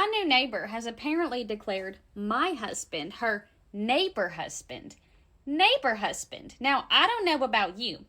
My new neighbor has apparently declared my husband her neighbor husband. Neighbor husband. Now, I don't know about you,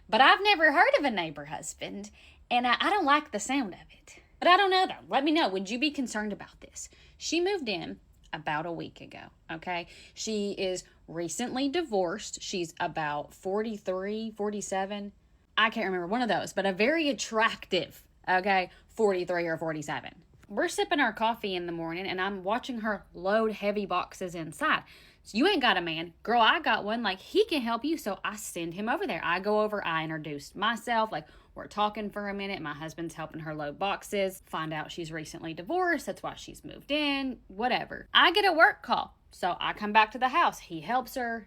but I've never heard of a neighbor husband, and I don't like the sound of it. But I don't know, though. Let me know. Would you be concerned about this? She moved in about a week ago, okay? She is recently divorced. She's about 43, 47. I can't remember, one of those, but a very attractive, okay, 43 or 47. We're sipping our coffee in the morning, and I'm watching her load heavy boxes inside. So you ain't got a man. Girl, I got one. Like, he can help you. So I send him over there. I go over. I introduced myself. Like, we're talking for a minute. My husband's helping her load boxes. Find out she's recently divorced. That's why she's moved in. Whatever. I get a work call. So I come back to the house. He helps her,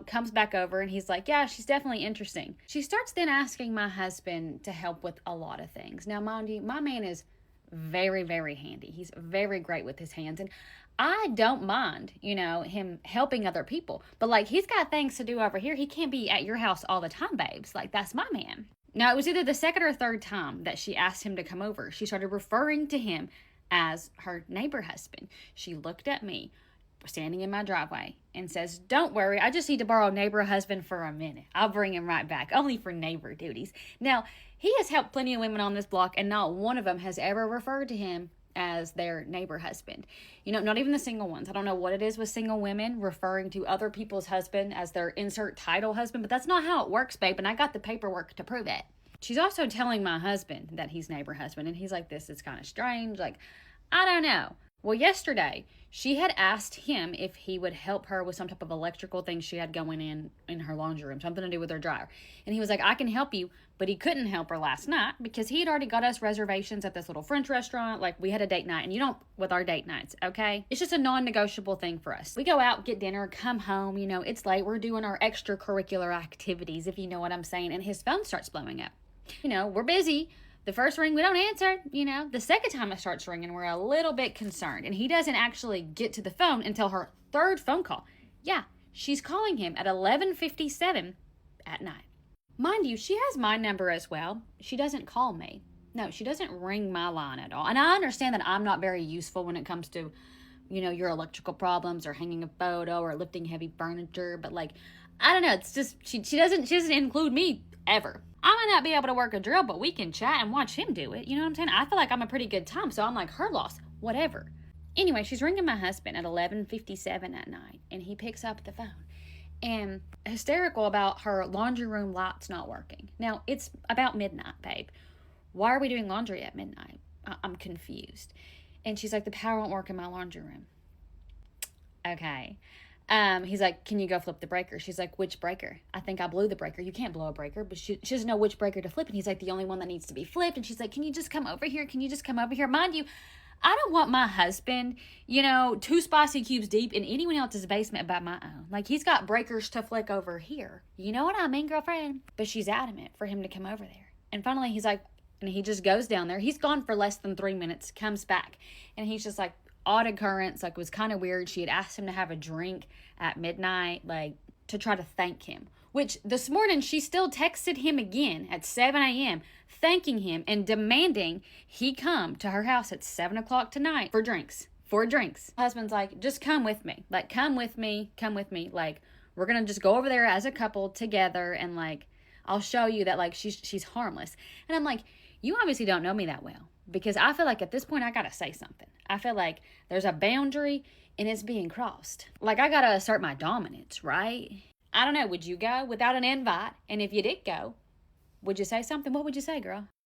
comes back over, and he's like, yeah, she's definitely interesting. She starts then asking my husband to help with a lot of things. Now, mind you, my man is very, very handy. He's very great with his hands. And I don't mind, him helping other people. But, like, he's got things to do over here. He can't be at your house all the time, babes. Like, that's my man. Now, it was either the second or third time that she asked him to come over. She started referring to him as her neighbor husband. She looked at me standing in my driveway and says, don't worry, I just need to borrow neighbor husband for a minute. I'll bring him right back, only for neighbor duties. Now, he has helped plenty of women on this block, and not one of them has ever referred to him as their neighbor husband. Not even the single ones. I don't know what it is with single women referring to other people's husband as their insert title husband, but that's not how it works, babe, and I got the paperwork to prove it. She's also telling my husband that he's neighbor husband, and he's like, this is kind of strange. Like, I don't know. Well, yesterday, she had asked him if he would help her with some type of electrical thing she had going in her laundry room, something to do with her dryer. And he was like, I can help you, but he couldn't help her last night because he had already got us reservations at this little French restaurant. Like, we had a date night, and you don't with our date nights, okay? It's just a non-negotiable thing for us. We go out, get dinner, come home, it's late. We're doing our extracurricular activities, if you know what I'm saying, and his phone starts blowing up. We're busy. The first ring, we don't answer, The second time it starts ringing, we're a little bit concerned. And he doesn't actually get to the phone until her third phone call. Yeah, she's calling him at 11:57 at night. Mind you, she has my number as well. She doesn't call me. No, she doesn't ring my line at all. And I understand that I'm not very useful when it comes to, your electrical problems or hanging a photo or lifting heavy furniture. But, like, I don't know. It's just, she doesn't include me ever. I might not be able to work a drill, but we can chat and watch him do it. You know what I'm saying? I feel like I'm a pretty good time, so I'm like, her loss, whatever. Anyway, she's ringing my husband at 11:57 at night, and he picks up the phone and hysterical about her laundry room lights not working. Now, it's about midnight, babe. Why are we doing laundry at midnight? I'm confused. And she's like, the power won't work in my laundry room. Okay. He's like, can you go flip the breaker? She's like, which breaker? I think I blew the breaker. You can't blow a breaker, but she doesn't know which breaker to flip. And he's like, the only one that needs to be flipped. And she's like, can you just come over here? Can you just come over here? Mind you, I don't want my husband, 2 spicy cubes deep in anyone else's basement but my own. Like, he's got breakers to flick over here. You know what I mean, girlfriend? But she's adamant for him to come over there. And finally, he's like, and he just goes down there. He's gone for less than 3 minutes, comes back. And he's just like, odd occurrence, like, it was kind of weird. She had asked him to have a drink at midnight, like, to try to thank him. Which, this morning, she still texted him again at 7 a.m., thanking him and demanding he come to her house at 7 o'clock tonight for drinks. Husband's like, just come with me. Like, come with me. Like, we're going to just go over there as a couple together, and, like, I'll show you that, like, she's harmless. And I'm like, you obviously don't know me that well. Because I feel like at this point, I got to say something. I feel like there's a boundary and it's being crossed. Like, I got to assert my dominance, right? I don't know. Would you go without an invite? And if you did go, would you say something? What would you say, girl?